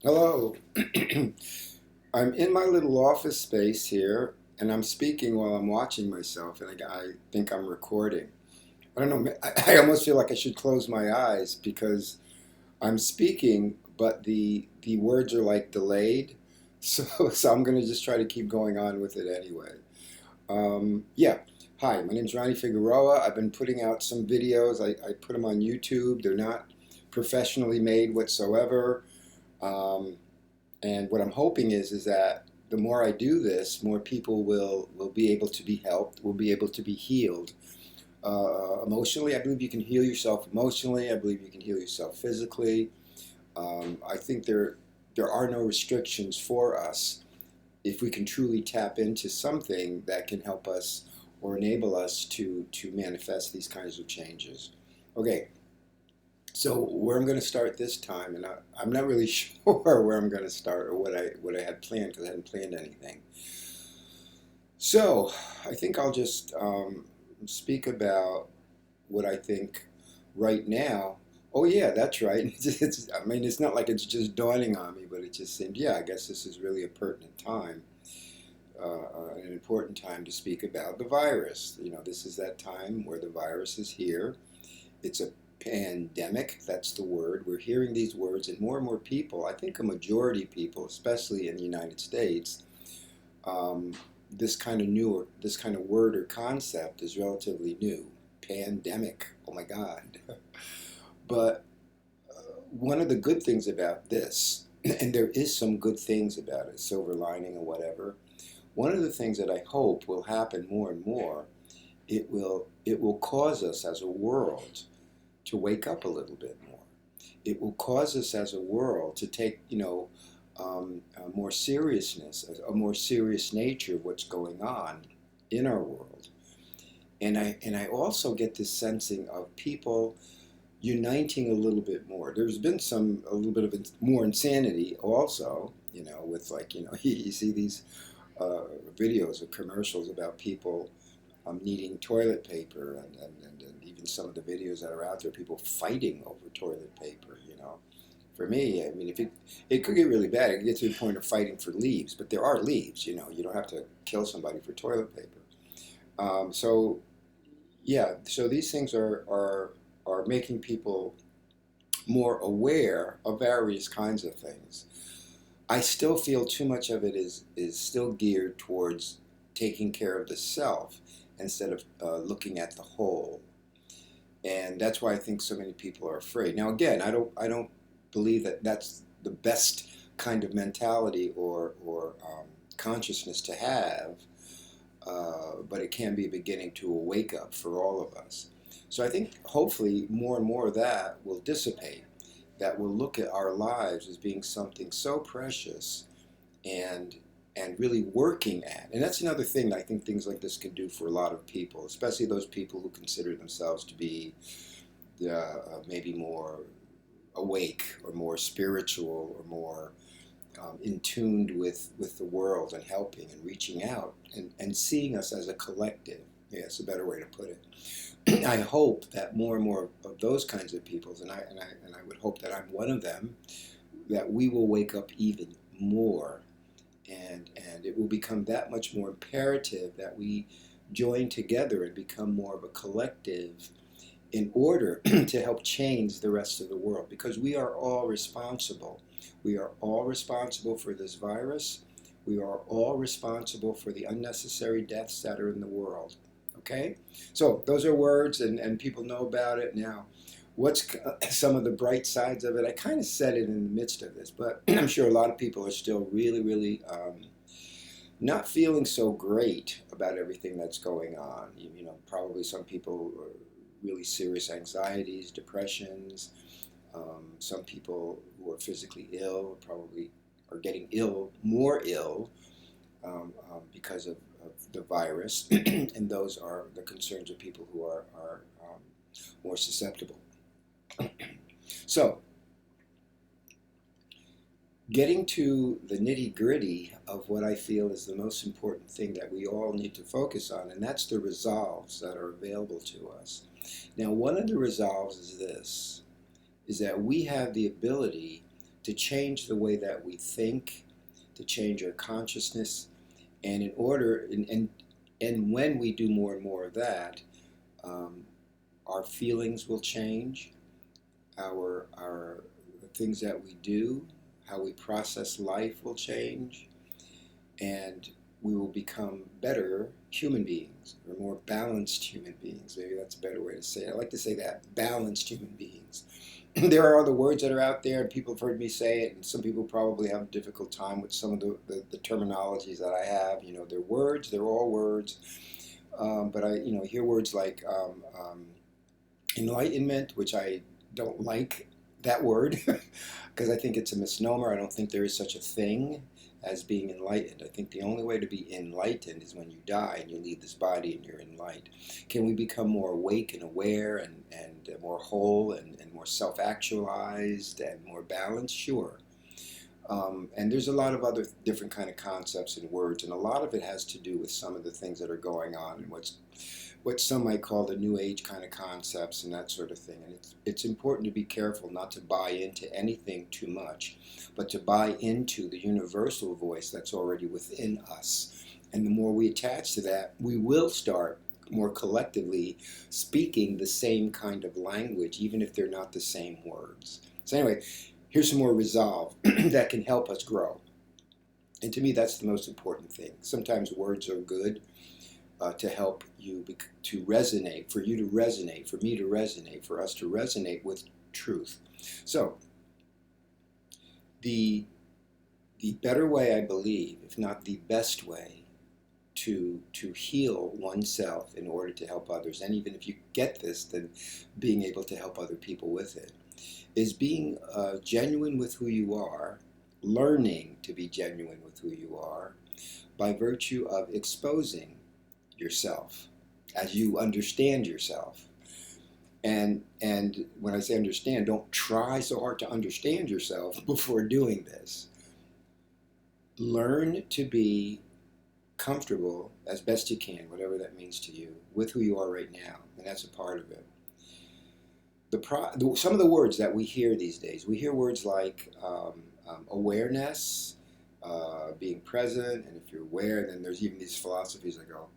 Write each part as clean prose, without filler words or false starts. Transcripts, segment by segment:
Hello. I'm in my little office space here, and I'm speaking while I'm watching myself, and I think I'm recording. I don't know. I almost feel like I should close my eyes because I'm speaking, but the words are like delayed. So I'm going to just try to keep going on with it anyway. Yeah. Hi, my name's Ronnie Figueroa. I've been putting out some videos. I put them on YouTube. They're not professionally made whatsoever. Um, And what I'm hoping is that the more I do this, more people will be able to be helped, will be able to be healed. Emotionally, I believe you can heal yourself emotionally. I believe you can heal yourself physically. I think there are no restrictions for us if we can truly tap into something that can help us or enable us to manifest these kinds of changes. Okay, so where I'm going to start this time, and I'm not really sure where I'm going to start or what I had planned because I hadn't planned anything. So I think I'll just speak about what I think right now. Oh yeah, that's right. I mean, it's not like it's just dawning on me, but it just seemed, yeah, I guess this is really a pertinent time, an important time to speak about the virus. You know, this is that time where the virus is here. It's a pandemic, that's the word. We're hearing these words, and more people, I think a majority of people, especially in the United States, um, this kind of word or concept is relatively new. Pandemic, oh my God. But one of the good things about this, and there is some good things about it, silver lining or whatever, one of the things that I hope will happen more and more, it will cause us as a world to wake up a little bit more. It will cause us as a world to take, a more seriousness, a more serious nature of what's going on in our world. And I also get this sensing of people uniting a little bit more. There's been a little bit of more insanity also, with like, you see these uh, videos or commercials about people needing toilet paper and even some of the videos that are out there, people fighting over toilet paper, For me, I mean, if it could get really bad. It could get to the point of fighting for leaves, but there are leaves, You don't have to kill somebody for toilet paper. So, yeah, so these things are making people more aware of various kinds of things. I still feel too much of it is still geared towards taking care of the self instead of looking at the whole, and that's why I think so many people are afraid. Now, again, I don't believe that that's the best kind of mentality or consciousness to have, but it can be a beginning to a wake up for all of us. So I think hopefully more and more of that will dissipate. That will look at our lives as being something so precious and really working at. And that's another thing that I think things like this can do for a lot of people, especially those people who consider themselves to be maybe more awake or more spiritual or more in tuned with the world and helping and reaching out and seeing us as a collective. Yeah, it's a better way to put it. I hope that more and more of those kinds of people, and I would hope that I'm one of them, that we will wake up even more, and it will become that much more imperative that we join together and become more of a collective in order to help change the rest of the world, because we are all responsible. We are all responsible for this virus. We are all responsible for the unnecessary deaths that are in the world. Okay? So those are words, and people know about it now. What's some of the bright sides of it? I kind of said it in the midst of this, but I'm sure a lot of people are still really, really not feeling so great about everything that's going on. Probably some people really serious anxieties, depressions. Some people who are physically ill probably are getting more ill because of the virus, and those are the concerns of people who are more susceptible. So, getting to the nitty gritty of what I feel is the most important thing that we all need to focus on, and that's the resolves that are available to us. Now, one of the resolves is this, is that we have the ability to change the way that we think, to change our consciousness. And in order, and when we do more and more of that, um, our feelings will change, our the things that we do, how we process life will change, and we will become better human beings, or more balanced human beings. Maybe that's a better way to say it. I like to say that, balanced human beings. There are other words that are out there, and people have heard me say it, and some people probably have a difficult time with some of the terminologies that I have. You know, they're words, they're all words, but I, hear words like enlightenment, which I don't like that word because I think it's a misnomer. I don't think there is such a thing as being enlightened. I think the only way to be enlightened is when you die and you leave this body and you're in light. Can we become more awake and aware and more whole and more self-actualized and more balanced? Sure. And there's a lot of other different kind of concepts and words, and a lot of it has to do with some of the things that are going on and what some might call the New Age kind of concepts and that sort of thing. And it's important to be careful not to buy into anything too much, but to buy into the universal voice that's already within us. And the more we attach to that, we will start more collectively speaking the same kind of language, even if they're not the same words. So anyway, here's some more resolve that can help us grow. And to me, that's the most important thing. Sometimes words are good to help you to resonate, for you to resonate, for me to resonate, for us to resonate with truth. So the better way, I believe, if not the best way, to heal oneself in order to help others, and even if you get this, then being able to help other people with it, is being genuine with who you are, learning to be genuine with who you are, by virtue of exposing yourself as you understand yourself. And when I say understand, don't try so hard to understand yourself before doing this. Learn to be comfortable as best you can, whatever that means to you, with who you are right now, and that's a part of it. Some of the words that we hear these days, we hear words like awareness, being present, and if you're aware, then there's even these philosophies that go,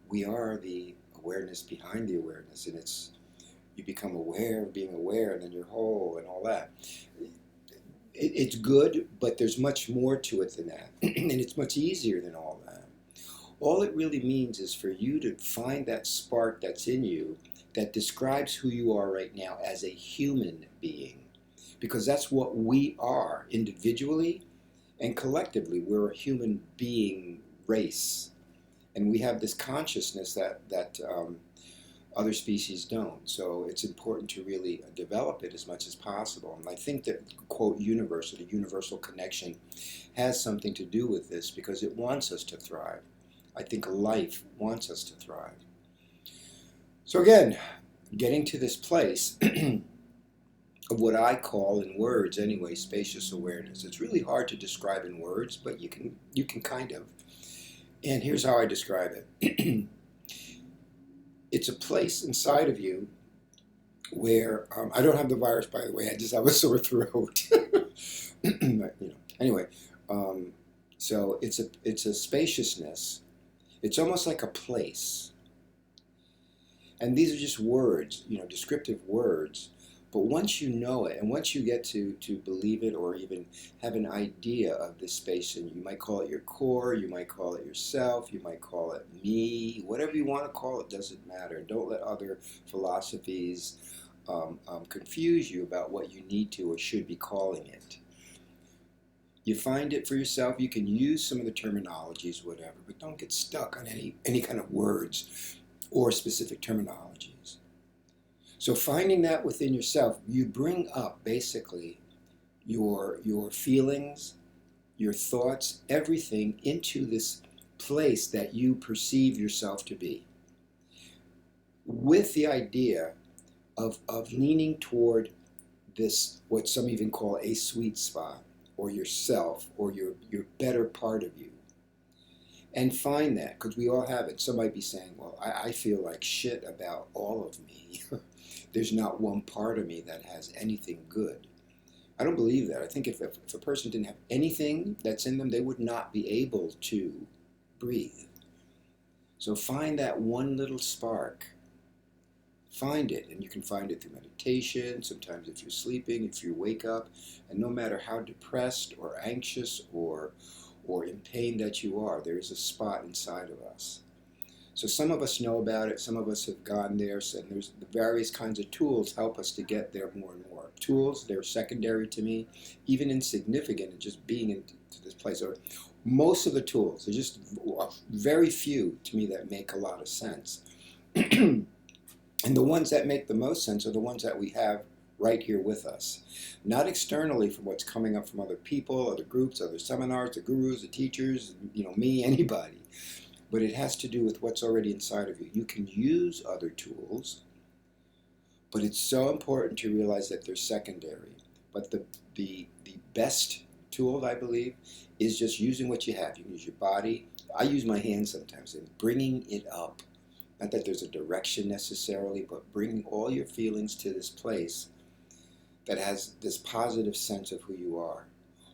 we are the awareness behind the awareness, and you become aware of being aware, and then you're whole, and all that. It's good, but there's much more to it than that, and it's much easier than all that. All it really means is for you to find that spark that's in you that describes who you are right now as a human being, because that's what we are individually and collectively. We're a human being race, and we have this consciousness that other species don't. So it's important to really develop it as much as possible. And I think that, quote, universe, or the universal connection, has something to do with this, because it wants us to thrive. I think life wants us to thrive. So again, getting to this place of what I call, in words anyway, spacious awareness. It's really hard to describe in words, but you can kind of. And here's how I describe it. It's a place inside of you where I don't have the virus, by the way. I just have a sore throat. But, anyway, so it's a spaciousness. It's almost like a place. And these are just words, descriptive words. But once you know it, and once you get to believe it, or even have an idea of this space, and you might call it your core, you might call it yourself, you might call it me, whatever you want to call it, doesn't matter. Don't let other philosophies confuse you about what you need to or should be calling it. You find it for yourself. You can use some of the terminologies, whatever, but don't get stuck on any kind of words or specific terminologies. So finding that within yourself, you bring up basically your feelings, your thoughts, everything into this place that you perceive yourself to be, with the idea of leaning toward this, what some even call a sweet spot, or yourself, or your better part of you. And find that, because we all have it. Some might be saying, well, I feel like shit about all of me. There's not one part of me that has anything good. I don't believe that. I think if a person didn't have anything that's in them, they would not be able to breathe. So find that one little spark. Find it, and you can find it through meditation, sometimes if you're sleeping, if you wake up, and no matter how depressed or anxious or in pain that you are, there is a spot inside of us. So some of us know about it, some of us have gone there, and there's the various kinds of tools help us to get there more and more. Tools, they're secondary to me, even insignificant in just being into this place. Or most of the tools, there's just very few to me that make a lot of sense. And the ones that make the most sense are the ones that we have right here with us. Not externally from what's coming up from other people, other groups, other seminars, the gurus, the teachers, me, anybody. But it has to do with what's already inside of you. You can use other tools, but it's so important to realize that they're secondary. But the best tool, I believe, is just using what you have. You can use your body. I use my hands sometimes and bringing it up. Not that there's a direction necessarily, but bringing all your feelings to this place that has this positive sense of who you are,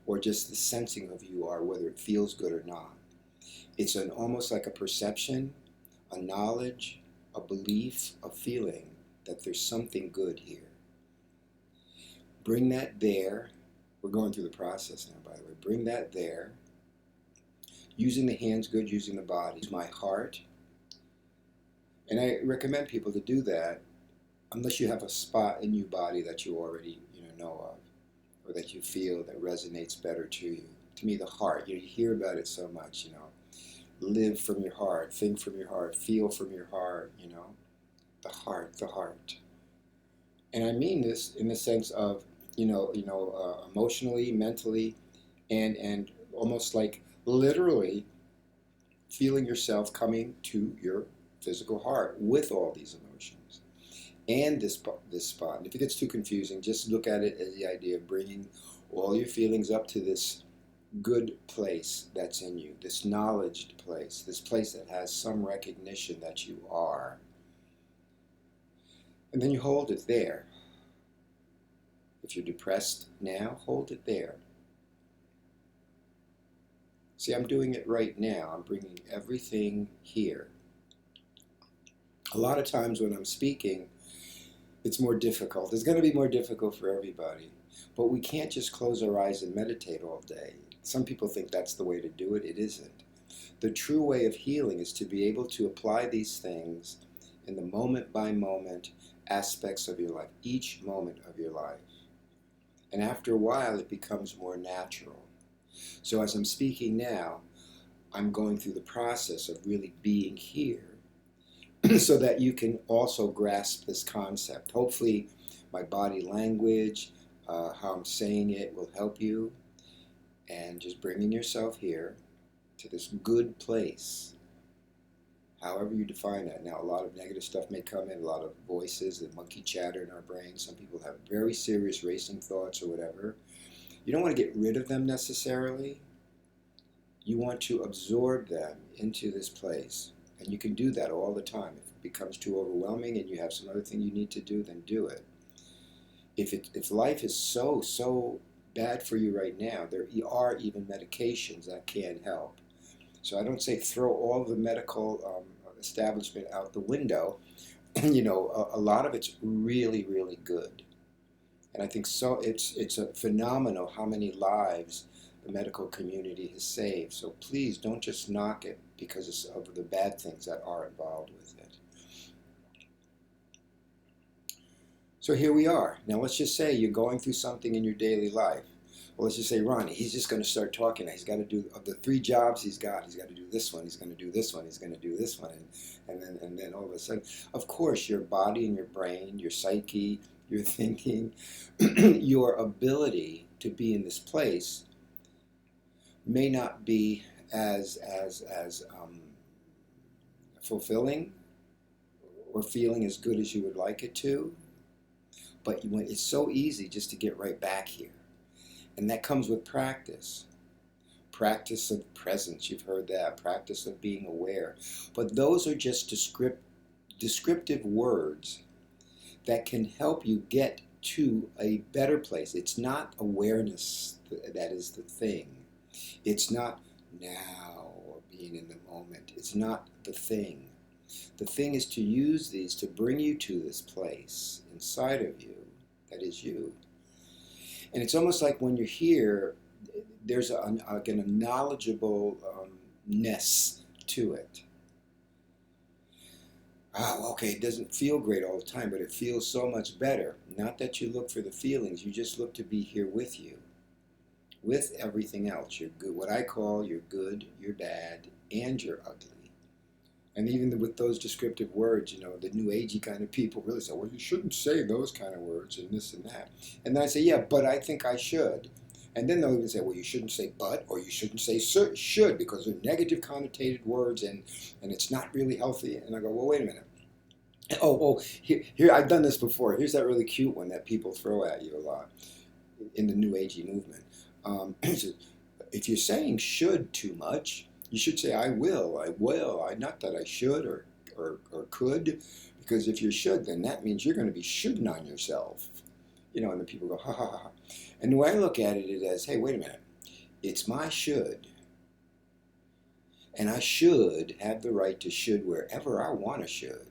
or just the sensing of who you are, whether it feels good or not. It's almost like a perception, a knowledge, a belief, a feeling that there's something good here. Bring that there. We're going through the process now, by the way. Bring that there. Using the hands good, using the body. My heart. And I recommend people to do that unless you have a spot in your body that you already know of, or that you feel that resonates better to you. To me, the heart, you hear about it so much, live from your heart, think from your heart, feel from your heart, the heart. And I mean this in the sense of, emotionally, mentally, and almost like literally feeling yourself coming to your physical heart with all these emotions and this spot. And if it gets too confusing, just look at it as the idea of bringing all your feelings up to this good place that's in you, this knowledged place, this place that has some recognition that you are. And then you hold it there. If you're depressed now, hold it there. See, I'm doing it right now. I'm bringing everything here. A lot of times when I'm speaking, it's more difficult. It's going to be more difficult for everybody. But we can't just close our eyes and meditate all day. Some people think that's the way to do it. It isn't. The true way of healing is to be able to apply these things in the moment-by-moment aspects of your life, each moment of your life. And after a while, it becomes more natural. So as I'm speaking now, I'm going through the process of really being here so that you can also grasp this concept. Hopefully, my body language, how I'm saying it will help you. And just bringing yourself here to this good place, however you define that. Now, a lot of negative stuff may come in, a lot of voices and monkey chatter in our brains. Some people have very serious racing thoughts or whatever. You don't want to get rid of them necessarily. You want to absorb them into this place. And you can do that all the time. If it becomes too overwhelming and you have some other thing you need to do, then do it. If life is so bad for you right now, there are even medications that can help. So I don't say throw all the medical establishment out the window. A lot of it's really, really good. And I think so. It's a phenomenal how many lives the medical community has saved. So please don't just knock it because of the bad things that are involved with it. So here we are. Now let's just say you're going through something in your daily life. Well, let's just say Ronnie, he's just going to start talking. He's got to do, of the 3 jobs he's got to do this one, he's going to do this one, he's going to do this one. And then all of a sudden, of course, your body and your brain, your psyche, your thinking, your ability to be in this place may not be as fulfilling or feeling as good as you would like it to. But it's so easy just to get right back here. And that comes with practice. Practice of presence, you've heard that. Practice of being aware. But those are just descriptive words that can help you get to a better place. It's not awareness that is the thing. It's not now or being in the moment. It's not the thing. The thing is to use these to bring you to this place inside of you that is you. And it's almost like when you're here, there's a knowledgeableness to it. Oh, okay, it doesn't feel great all the time, but it feels so much better. Not that you look for the feelings, you just look to be here with you, with everything else. You're good, what I call you're good, you're bad, and you're ugly. And even with those descriptive words, you know, the new agey kind of people really say, well, you shouldn't say those kind of words and this and that. And then I say, yeah, but I think I should. And then they'll even say, well, you shouldn't say but, or you shouldn't say should, because they're negative connotated words and it's not really healthy. And I go, well, wait a minute. Here, I've done this before. Here's that really cute one that people throw at you a lot in the new agey movement. If you're saying should too much, you should say I will, not that I should or could, because if you should, then that means you're going to be shoulding on yourself. You know, and then people go, ha, ha, ha. And the way I look at it is as, hey, wait a minute. It's my should. And I should have the right to should wherever I want to should.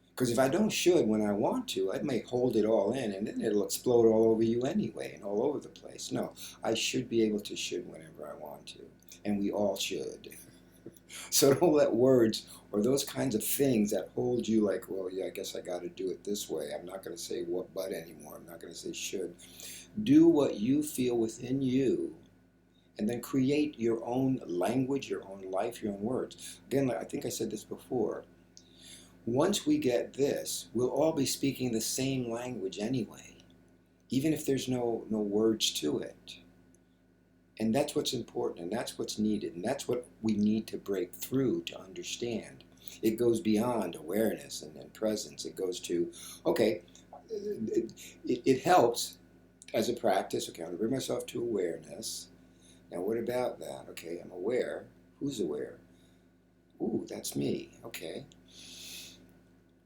Because if I don't should when I want to, I may hold it all in, and then it'll explode all over you anyway and all over the place. No, I should be able to should whenever I want to. And we all should. So don't let words or those kinds of things that hold you like, well, yeah, I guess I got to do it this way. I'm not going to say what but anymore. I'm not going to say should. Do what you feel within you, and then create your own language, your own life, your own words. Again, I think I said this before. Once we get this, we'll all be speaking the same language anyway, even if there's no words to it. And that's what's important, and that's what's needed, and that's what we need to break through to understand. It goes beyond awareness and presence. It goes to, okay, it helps as a practice. Okay, I'm going to bring myself to awareness. Now, what about that? Okay, I'm aware. Who's aware? Ooh, that's me. Okay.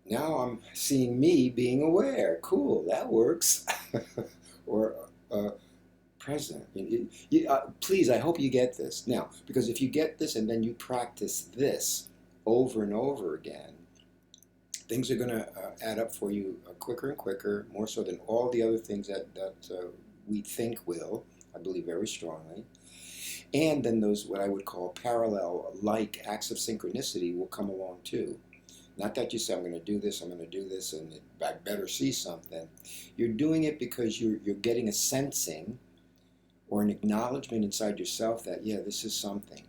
Now I'm seeing me being aware. Cool, that works. Or present. Please, I hope you get this. Now, because if you get this and then you practice this over and over again, things are going to add up for you quicker and quicker, more so than all the other things that we think will, I believe very strongly. And then those, what I would call parallel-like acts of synchronicity will come along too. Not that you say, I'm going to do this, and I better see something. You're doing it because you're getting a sensing or an acknowledgement inside yourself that, yeah, this is something.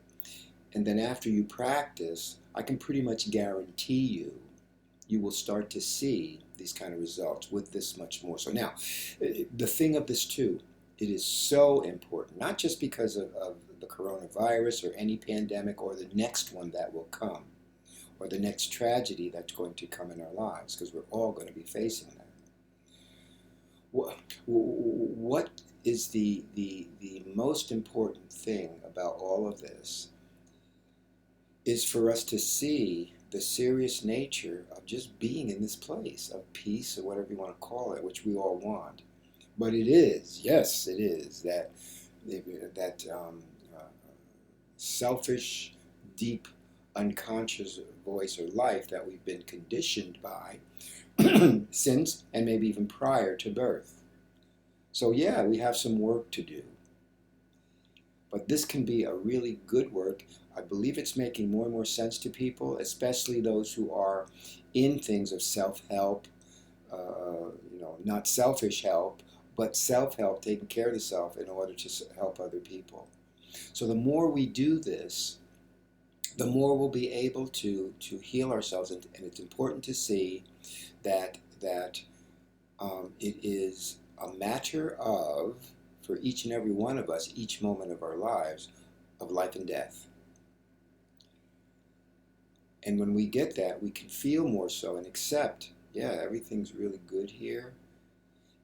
And then after you practice, I can pretty much guarantee you will start to see these kind of results with this much more. So now, the thing of this too, it is so important, not just because of the coronavirus or any pandemic or the next one that will come, or the next tragedy that's going to come in our lives, because we're all going to be facing that. What is the most important thing about all of this is for us to see the serious nature of just being in this place of peace, or whatever you want to call it, which we all want. But it is, yes, it is, that selfish, deep, unconscious voice or life that we've been conditioned by since and maybe even prior to birth. So yeah, we have some work to do. But this can be a really good work. I believe it's making more and more sense to people, especially those who are in things of self-help, not selfish help, but self-help, taking care of the self in order to help other people. So the more we do this, the more we'll be able to heal ourselves. And it's important to see that it is a matter of, for each and every one of us, each moment of our lives, of life and death. And when we get that, we can feel more so and accept, yeah, everything's really good here,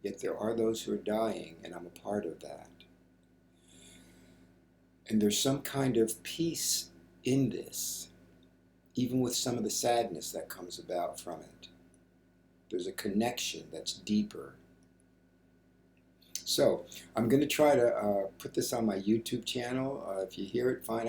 yet there are those who are dying, and I'm a part of that. And there's some kind of peace in this, even with some of the sadness that comes about from it. There's a connection that's deeper. So I'm going to try to put this on my YouTube channel. If you hear it, fine.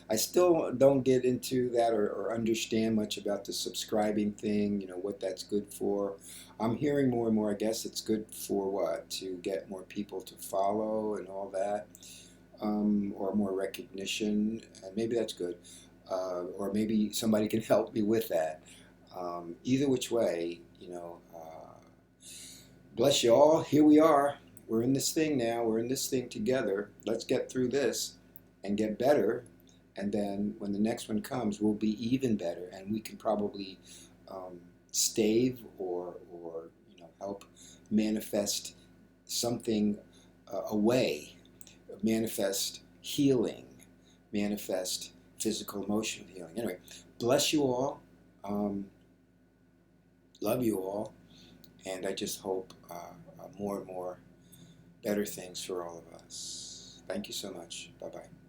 I still don't get into that or understand much about the subscribing thing. You know what that's good for. I'm hearing more and more. I guess it's good for what? To get more people to follow and all that, or more recognition, and maybe that's good. Or maybe somebody can help me with that. Either which way, you know. Bless you all. Here we are. We're in this thing now. We're in this thing together. Let's get through this and get better. And then when the next one comes, we'll be even better. And we can probably stave or help manifest something away, manifest healing, manifest physical, emotional healing. Anyway, bless you all. Love you all. And I just hope more and more better things for all of us. Thank you so much. Bye-bye.